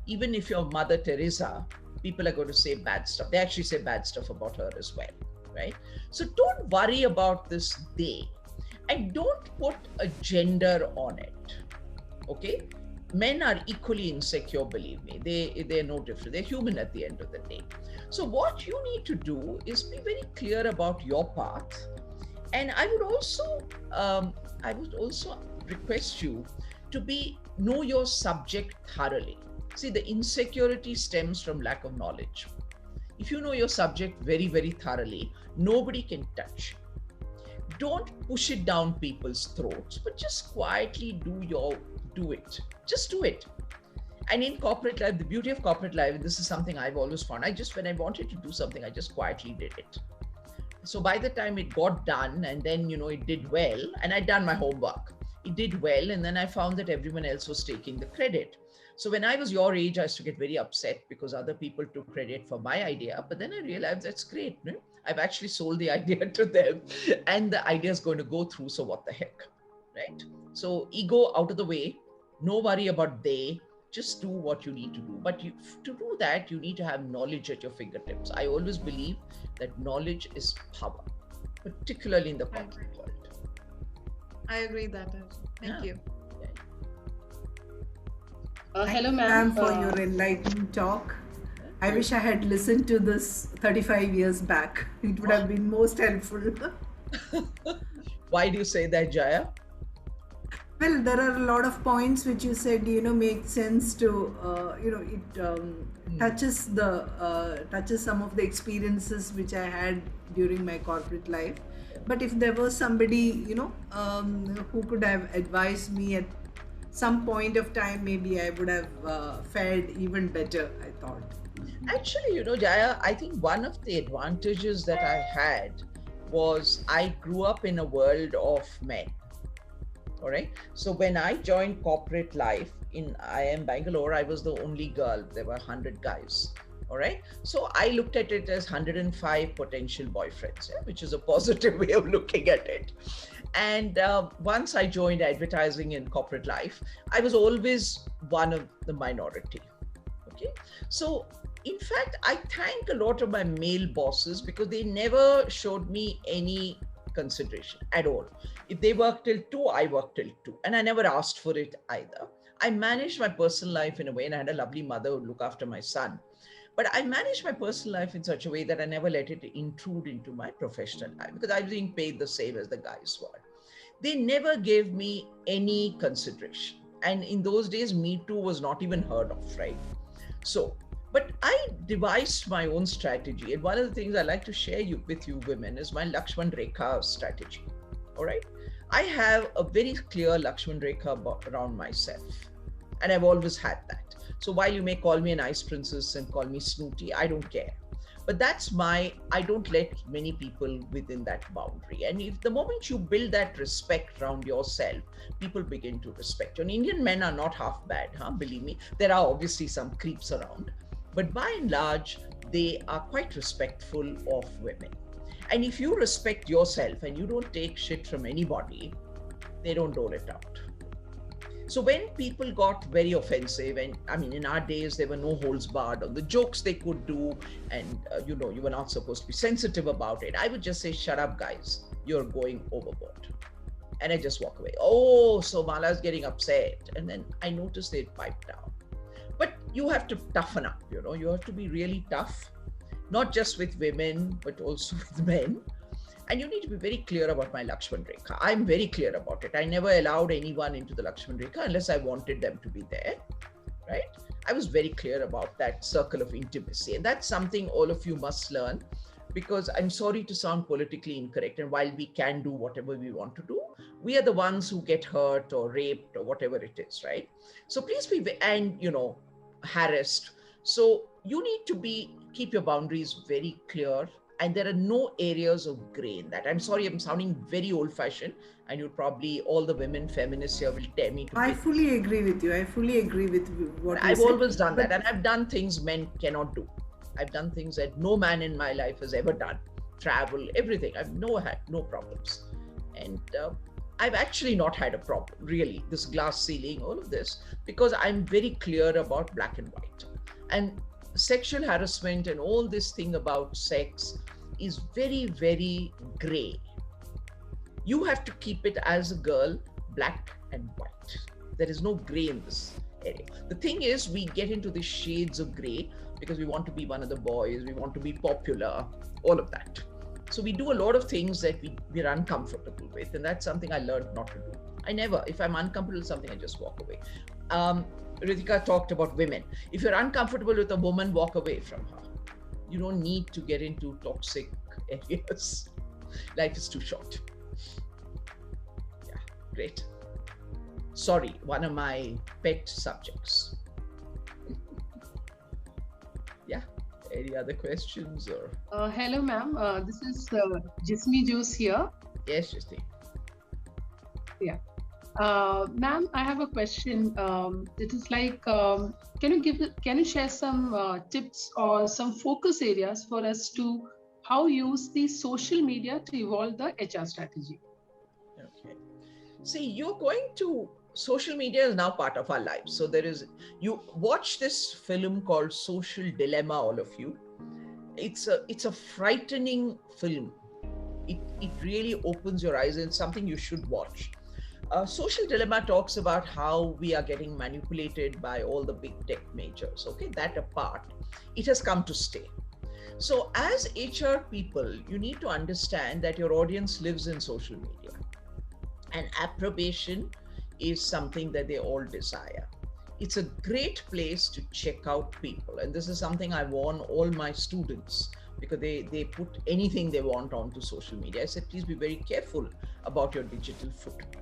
even if you're Mother Teresa, people are going to say bad stuff. They actually say bad stuff about her as well, right? So don't worry about this they. And don't put a gender on it, okay? Men are equally insecure, believe me. They're no different. They're human at the end of the day. So what you need to do is be very clear about your path. And I would also request you to know your subject thoroughly. See, the insecurity stems from lack of knowledge. If you know your subject very, very thoroughly, nobody can touch you. Don't push it down people's throats, but just quietly do it. Just do it. And in corporate life, the beauty of corporate life, and this is something I've always found, when I wanted to do something, I just quietly did it. So by the time it got done, and then, it did well, and I'd done my homework, it did well, and then I found that everyone else was taking the credit. So when I was your age, I used to get very upset because other people took credit for my idea, but then I realized that's great. No? I've actually sold the idea to them, and the idea is going to go through, so what the heck, right? So ego out of the way, no worry about they, just do what you need to do. But to do that, you need to have knowledge at your fingertips. I always believe that knowledge is power, particularly in the corporate world. I agree that. Thank you. Hello, ma'am. For your enlightening talk. I wish I had listened to this 35 years back. It would have been most helpful. Why do you say that, Jaya? Well, there are a lot of points which you said, make sense to, touches some of the experiences which I had during my corporate life. But if there was somebody, who could have advised me at some point of time, maybe I would have fared even better, I thought. Actually, Jaya, I think one of the advantages that I had was I grew up in a world of men. All right. So when I joined corporate life in IIM Bangalore, I was the only girl. There were 100 guys. All right. So I looked at it as 105 potential boyfriends, which is a positive way of looking at it. And once I joined advertising in corporate life, I was always one of the minority. Okay. So in fact, I thank a lot of my male bosses because they never showed me any consideration at all. If they worked till 2, I worked till 2. And I never asked for it either. I managed my personal life in a way, and I had a lovely mother who would look after my son. But I managed my personal life in such a way that I never let it intrude into my professional life because I was being paid the same as the guys were. They never gave me any consideration. And in those days, Me Too was not even heard of, right? So, but I devised my own strategy. And one of the things I like to share with you women is my Lakshman Rekha strategy. All right. I have a very clear Lakshman Rekha around myself. And I've always had that. So while you may call me an ice princess and call me snooty, I don't care. But I don't let many people within that boundary. And if the moment you build that respect around yourself, people begin to respect you. And Indian men are not half bad, believe me. There are obviously some creeps around, but by and large, they are quite respectful of women. And if you respect yourself and you don't take shit from anybody, they don't dole it out. So when people got very offensive, and I mean, in our days, there were no holds barred on the jokes they could do. And, you were not supposed to be sensitive about it. I would just say, shut up, guys, you're going overboard. And I just walk away. Oh, so Mala's getting upset. And then I noticed they'd pipe down. But you have to toughen up, you have to be really tough, not just with women, but also with men. And you need to be very clear about my Lakshman Rekha. I'm very clear about it. I never allowed anyone into the Lakshman Rekha unless I wanted them to be there, right? I was very clear about that circle of intimacy. And that's something all of you must learn, because I'm sorry to sound politically incorrect. And while we can do whatever we want to do, we are the ones who get hurt or raped or whatever it is, right? So please be, and, harassed. So you need to keep your boundaries very clear. And there are no areas of gray in that. I'm sorry, I'm sounding very old-fashioned, and you'll probably, all the women feminists here will tell me to. I fully agree with you. I fully agree with what you I've said. always done that, and I've done things men cannot do. I've done things that no man in my life has ever done. Travel, everything. I've had no problems. And I've actually not had a problem, really, this glass ceiling, all of this, because I'm very clear about black and white. And sexual harassment and all this thing about sex is very, very gray. You have to keep it as a girl, black and white. There is no gray in this area. The thing is, we get into the shades of gray because we want to be one of the boys, we want to be popular, all of that. So we do a lot of things that we're uncomfortable with, and that's something I learned not to do. If I'm uncomfortable with something, I just walk away. Ritika talked about women. If you're uncomfortable with a woman, walk away from her. You don't need to get into toxic areas. Life is too short. Yeah, great. Sorry, one of my pet subjects. Yeah, any other questions or? Hello, ma'am. This is Jismi Juice here. Yes, Jismi. Yeah. Ma'am, I have a question. It is like, can you share some tips or some focus areas for us to how use the social media to evolve the HR strategy? Okay. See, social media is now part of our lives. So you watch this film called Social Dilemma, all of you. It's a frightening film. It really opens your eyes, and it's something you should watch. Social Dilemma talks about how we are getting manipulated by all the big tech majors. Okay, that apart, it has come to stay. So as HR people, you need to understand that your audience lives in social media, and approbation is something that they all desire. It's a great place to check out people. And this is something I warn all my students, because they put anything they want onto social media. I said, please be very careful about your digital footprint.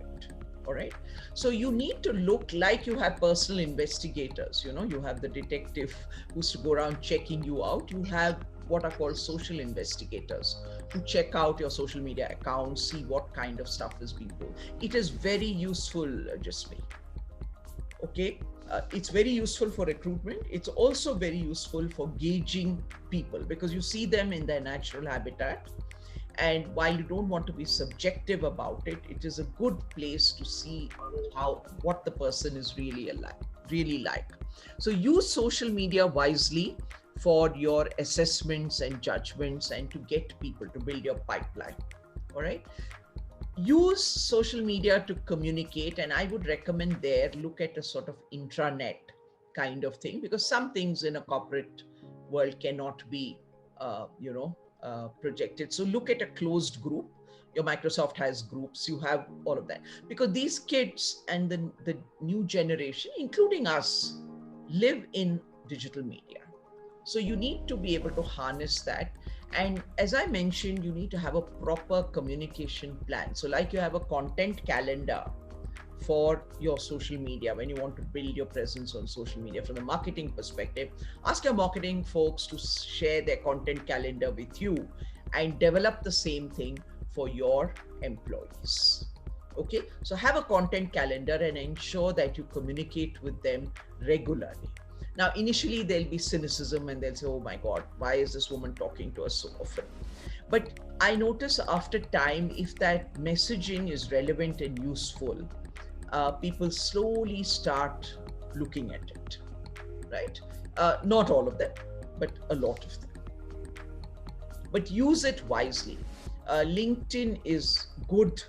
All right. So you need to look like you have personal investigators. You have the detective who's to go around checking you out. You have what are called social investigators who check out your social media accounts, see what kind of stuff is being posted. It is very useful, Jasmine. Okay. It's very useful for recruitment. It's also very useful for gauging people because you see them in their natural habitat. And while you don't want to be subjective about it, it is a good place to see what the person is really like. So use social media wisely for your assessments and judgments and to get people to build your pipeline. All right. Use social media to communicate, and I would recommend look at a sort of intranet kind of thing, because some things in a corporate world cannot be, projected. So look at a closed group. Your Microsoft has groups, you have all of that. Because these kids and the new generation, including us, live in digital media. So you need to be able to harness that. And as I mentioned, you need to have a proper communication plan. So like you have a content calendar for your social media when you want to build your presence on social media from the marketing perspective, ask your marketing folks to share their content calendar with you and develop the same thing for your employees. Okay, so have a content calendar and ensure that you communicate with them regularly. Now, initially there'll be cynicism and they'll say, oh my God, why is this woman talking to us so often? But I notice after time, if that messaging is relevant and useful, people slowly start looking at it, right? Not all of them, but a lot of them. But use it wisely. LinkedIn is good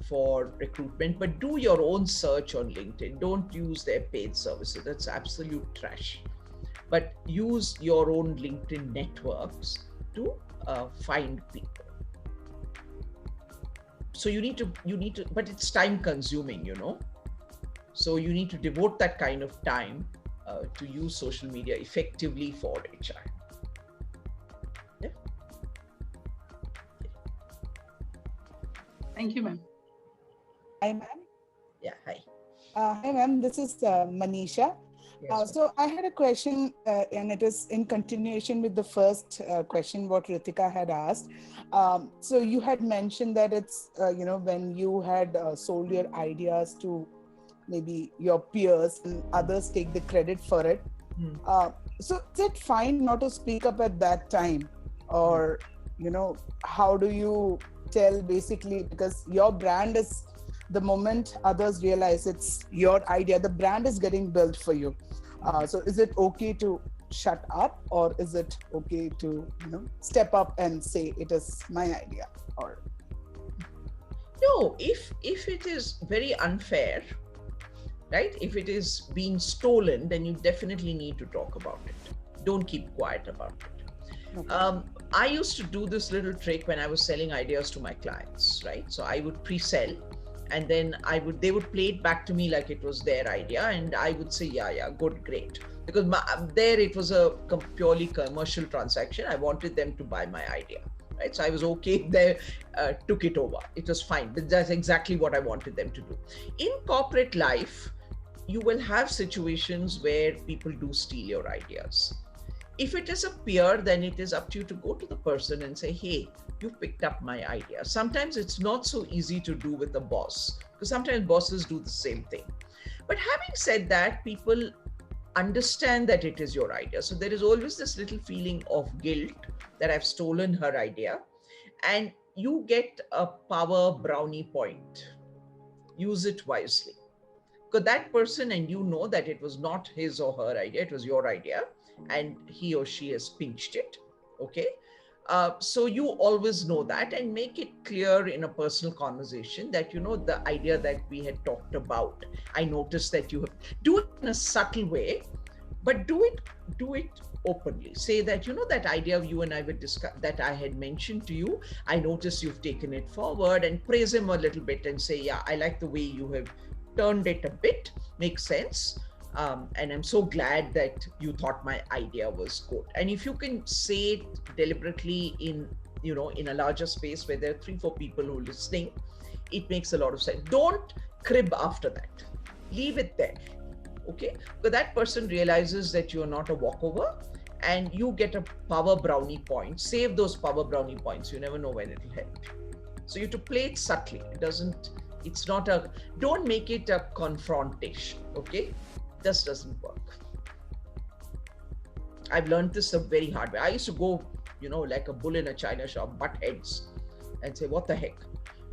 for recruitment, but do your own search on LinkedIn. Don't use their paid services. That's absolute trash. But use your own LinkedIn networks to find people. So you need to, but it's time consuming, you know. So you need to devote that kind of time to use social media effectively for HR. Yeah. Thank you, ma'am. Hi, ma'am. Yeah, hi. Hi, ma'am. This is Manisha. Yes, So I had a question, and it is in continuation with the first question what Ritika had asked. So you had mentioned that it's, when you had sold your ideas to maybe your peers and others take the credit for it. So is it fine not to speak up at that time? Or, how do you tell basically, because your brand is, the moment others realize it's your idea, the brand is getting built for you. So is it okay to shut up, or is it okay to, step up and say it is my idea? Or no, if it is very unfair, right? If it is being stolen, then you definitely need to talk about it. Don't keep quiet about it. Okay. I used to do this little trick when I was selling ideas to my clients, right? So I would pre-sell, and then they would play it back to me like it was their idea, and I would say, yeah, good, great. Because there it was a purely commercial transaction. I wanted them to buy my idea, right? So I was okay there, took it over. It was fine, but that's exactly what I wanted them to do. In corporate life, you will have situations where people do steal your ideas. If it is a peer, then it is up to you to go to the person and say, hey, you picked up my idea. Sometimes it's not so easy to do with a boss, because sometimes bosses do the same thing. But having said that, people understand that it is your idea. So there is always this little feeling of guilt that I've stolen her idea, and you get a power brownie point. Use it wisely. Because that person, and you know that it was not his or her idea, it was your idea, and he or she has pinched it, okay? So you always know that, and make it clear in a personal conversation that, the idea that we had talked about, I noticed that you have, do it in a subtle way, but do it openly. Say that, that idea you and I would discuss, that I had mentioned to you, I noticed you've taken it forward, and praise him a little bit and say, yeah, I like the way you have turned it a bit, makes sense. And I'm so glad that you thought my idea was good. And if you can say it deliberately in a larger space where there are 3-4 people who are listening, it makes a lot of sense. Don't crib after that. Leave it there, okay? Because that person realizes that you're not a walkover, and you get a power brownie point. Save those power brownie points. You never know when it'll help. So you have to play it subtly. Don't make it a confrontation, okay? This doesn't work. I've learned this the very hard way. I used to go, like a bull in a china shop, butt heads and say, what the heck?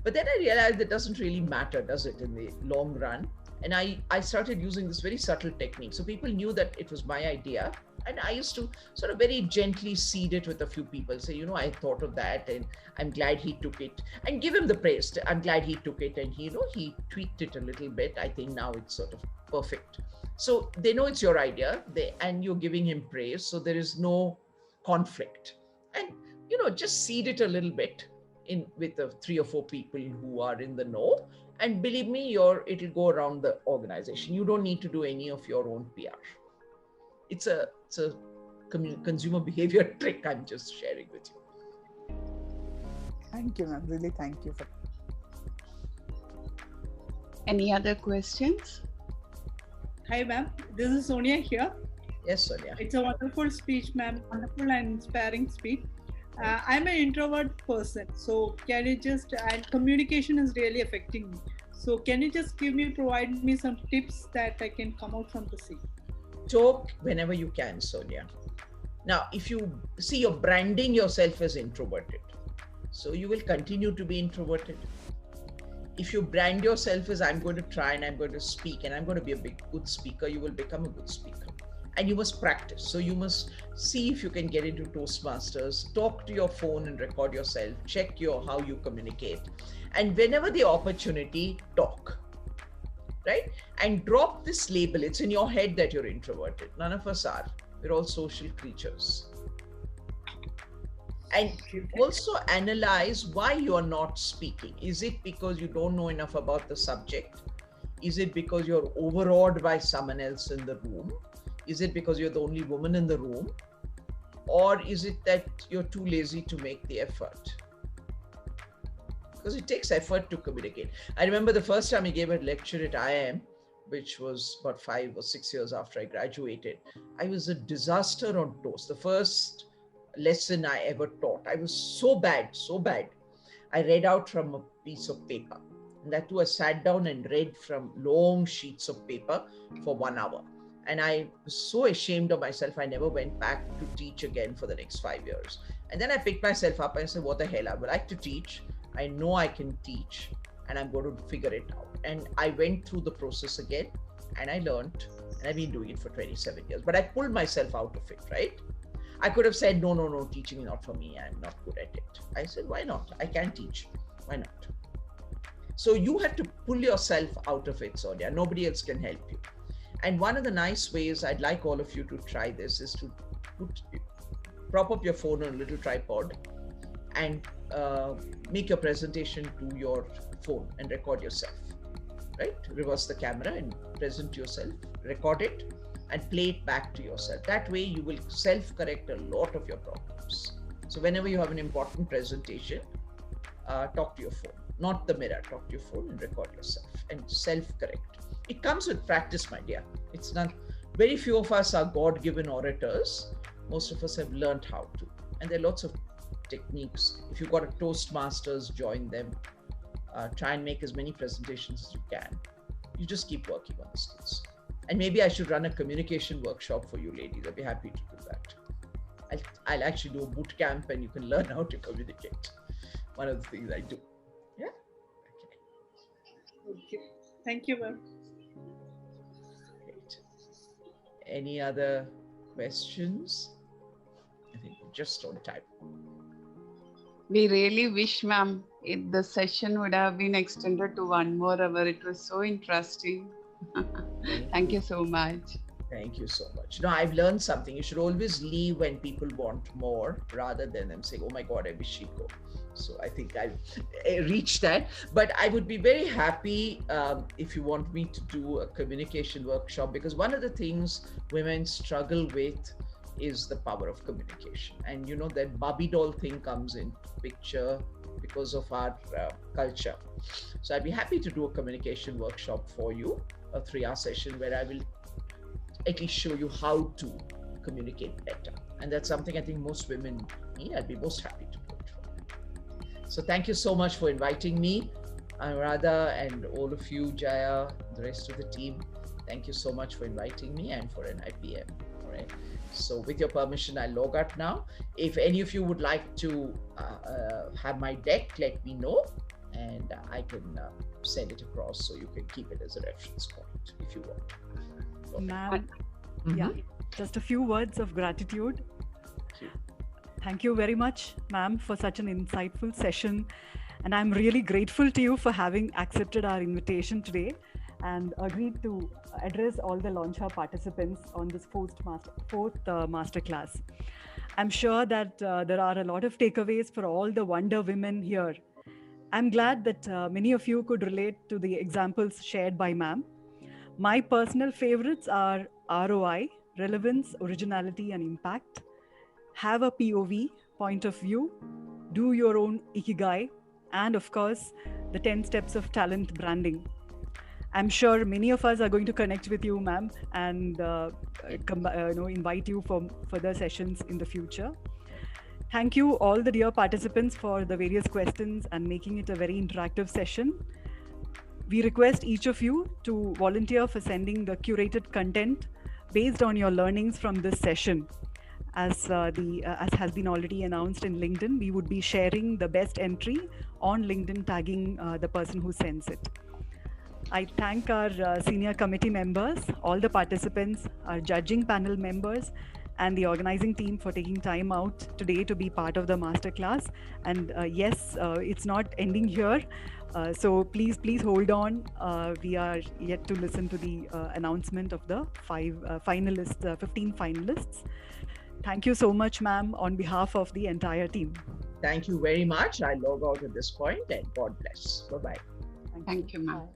But then I realized it doesn't really matter, does it, in the long run? And I started using this very subtle technique. So people knew that it was my idea. And I used to sort of very gently seed it with a few people. Say, I thought of that and I'm glad he took it. And give him the praise. I'm glad he took it. And he tweaked it a little bit. I think now it's sort of perfect. So they know it's your idea and you're giving him praise. So there is no conflict. And, just seed it a little bit with the 3 or 4 people who are in the know. And believe me, it'll go around the organization. You don't need to do any of your own PR. It's a consumer behavior trick I'm just sharing with you. Thank you, ma'am. Really, thank you for. Any other questions? Hi, ma'am. This is Sonia here. Yes, Sonia. It's a wonderful speech, ma'am. Wonderful and inspiring speech. I'm an introvert person, so can you and communication is really affecting me. So can you just provide me some tips that I can come out from the sea? Talk whenever you can, Sonia. Now, if you see, you're branding yourself as introverted, so you will continue to be introverted. If you brand yourself as I'm going to try and I'm going to speak and I'm going to be a good speaker, you will become a good speaker. And you must practice. So you must see if you can get into Toastmasters, talk to your phone and record yourself, check how you communicate. And whenever the opportunity, talk, right? And drop this label. It's in your head that you're introverted. None of us are. We're all social creatures. And also analyze why you are not speaking. Is it because you don't know enough about the subject? Is it because you're overawed by someone else in the room? Is it because you're the only woman in the room? Or is it that you're too lazy to make the effort? Because it takes effort to communicate. I remember the first time I gave a lecture at IIM, which was about 5 or 6 years after I graduated. I was a disaster on toast. The first lesson I ever taught. I was so bad. I read out from a piece of paper. And that too, I sat down and read from long sheets of paper for 1 hour. And I was so ashamed of myself, I never went back to teach again for the next 5 years. And then I picked myself up and said, what the hell, I would like to teach. I know I can teach and I'm going to figure it out. And I went through the process again and I learned, and I've been doing it for 27 years, but I pulled myself out of it, right? I could have said, no, teaching is not for me. I'm not good at it. I said, why not? I can teach. Why not? So you have to pull yourself out of it, Sonia. Nobody else can help you. And one of the nice ways I'd like all of you to try this is to prop up your phone on a little tripod and make your presentation to your phone and record yourself, right? Reverse the camera and present yourself, record it and play it back to yourself. That way you will self-correct a lot of your problems. So whenever you have an important presentation, talk to your phone, not the mirror, talk to your phone and record yourself and self-correct. It comes with practice, my dear. It's not, very few of us are God-given orators. Most of us have learned how to. And there are lots of techniques. If you've got a Toastmasters, join them. Try and make as many presentations as you can. You just keep working on the skills. And maybe I should run a communication workshop for you ladies. I'd be happy to do that. I'll actually do a boot camp and you can learn how to communicate. One of the things I do. Yeah? Okay. Thank you, ma'am. Great. Any other questions? I think we're just on time. We really wish, ma'am, the session would have been extended to 1 more hour. It was so interesting. Thank you so much. Thank you so much. No, I've learned something. You should always leave when people want more rather than them saying, oh my God, I wish she'd go. So I think I've reached that. But I would be very happy if you want me to do a communication workshop, because one of the things women struggle with is the power of communication. And you know, that Barbie doll thing comes in picture because of our culture. So I'd be happy to do a communication workshop for you, a 3-hour session where I will at least show you how to communicate better. And that's something I think most women need. I'd be most happy to do it for them. So thank you so much for inviting me, Anuradha, and all of you, Jaya, the rest of the team. Thank you so much for inviting me and for NIPM. All right. So with your permission, I'll log out now. If any of you would like to have my deck, let me know, and I can send it across so you can keep it as a reference point if you want. Ma'am, yeah, just a few words of gratitude. Thank you very much, ma'am, for such an insightful session. And I'm really grateful to you for having accepted our invitation today and agreed to address all the Launcher participants on this fourth masterclass. I'm sure that there are a lot of takeaways for all the Wonder Women here. I'm glad that many of you could relate to the examples shared by ma'am. My personal favorites are ROI, relevance, originality, and impact. Have a POV, point of view, do your own Ikigai, and of course, the 10 steps of talent branding. I'm sure many of us are going to connect with you, ma'am, and invite you for further sessions in the future. Thank you all the dear participants for the various questions and making it a very interactive session. We request each of you to volunteer for sending the curated content based on your learnings from this session. As has been already announced in LinkedIn, we would be sharing the best entry on LinkedIn, tagging the person who sends it. I thank our senior committee members, all the participants, our judging panel members, and the organizing team for taking time out today to be part of the masterclass. And yes, it's not ending here. So please hold on. We are yet to listen to the announcement of the 15 finalists. Thank you so much, ma'am, on behalf of the entire team. Thank you very much. I log out at this point, and God bless. Bye-bye. Thank you, ma'am.